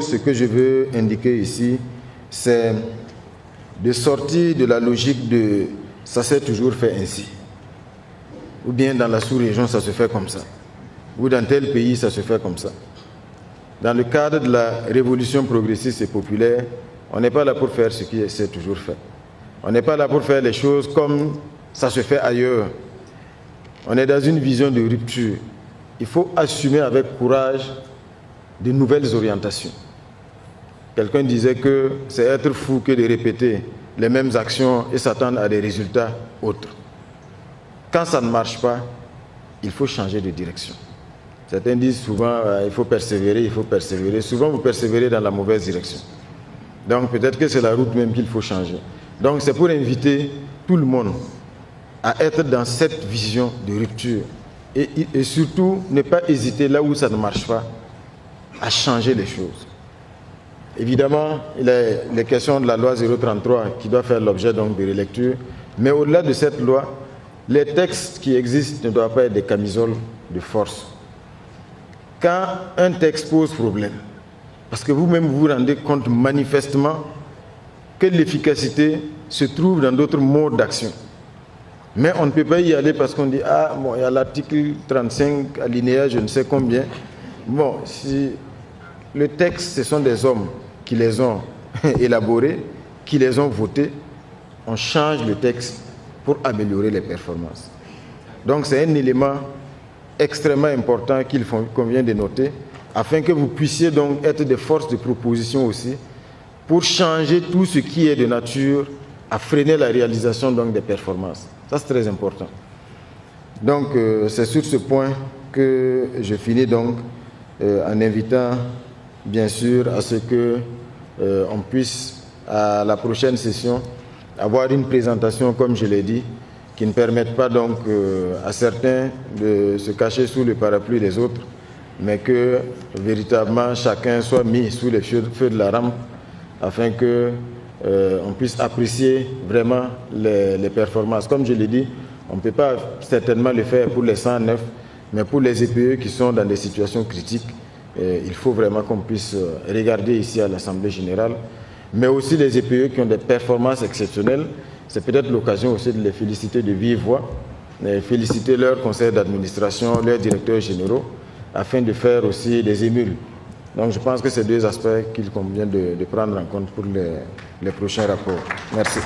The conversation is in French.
Ce que je veux indiquer ici, c'est de sortir de la logique de « ça s'est toujours fait ainsi » ou bien dans la sous-région, ça se fait comme ça, ou dans tel pays, ça se fait comme ça. Dans le cadre de la révolution progressiste et populaire, on n'est pas là pour faire ce qui s'est toujours fait. On n'est pas là pour faire les choses comme ça se fait ailleurs. On est dans une vision de rupture. Il faut assumer avec courage de nouvelles orientations. Quelqu'un disait que c'est être fou que de répéter les mêmes actions et s'attendre à des résultats autres. Quand ça ne marche pas, il faut changer de direction. Certains disent souvent il faut persévérer, il faut persévérer. Souvent, vous persévérez dans la mauvaise direction. Donc, peut-être que c'est la route même qu'il faut changer. Donc, c'est pour inviter tout le monde à être dans cette vision de rupture. Et surtout, ne pas hésiter là où ça ne marche pas, à changer les choses. Évidemment, il y a les questions de la loi 033 qui doit faire l'objet donc de relecture. Mais au-delà de cette loi, les textes qui existent ne doivent pas être des camisoles de force. Quand un texte pose problème, parce que vous-même vous vous rendez compte manifestement que l'efficacité se trouve dans d'autres modes d'action. Mais on ne peut pas y aller parce qu'on dit « Ah, bon, il y a l'article 35, alinéa je ne sais combien. » Bon, si le texte, ce sont des hommes qui les ont élaborés, qui les ont votés, on change le texte pour améliorer les performances. Donc c'est un élément extrêmement important qu'il convient de noter, afin que vous puissiez donc être des forces de proposition aussi, pour changer tout ce qui est de nature à freiner la réalisation donc des performances. Ça, c'est très important. Donc, c'est sur ce point que je finis donc en invitant, bien sûr, à ce que on puisse, à la prochaine session, avoir une présentation, comme je l'ai dit, qui ne permette pas donc à certains de se cacher sous le parapluie des autres, mais que véritablement chacun soit mis sous les feux de la rampe afin que on puisse apprécier vraiment les performances. Comme je l'ai dit, on ne peut pas certainement le faire pour les 109, mais pour les EPE qui sont dans des situations critiques, il faut vraiment qu'on puisse regarder ici à l'Assemblée générale, mais aussi les EPE qui ont des performances exceptionnelles. C'est peut-être l'occasion aussi de les féliciter de vive voix, féliciter leur conseil d'administration, leurs directeurs généraux, afin de faire aussi des émules. Donc je pense que c'est deux aspects qu'il convient de prendre en compte pour les prochains rapports. Merci.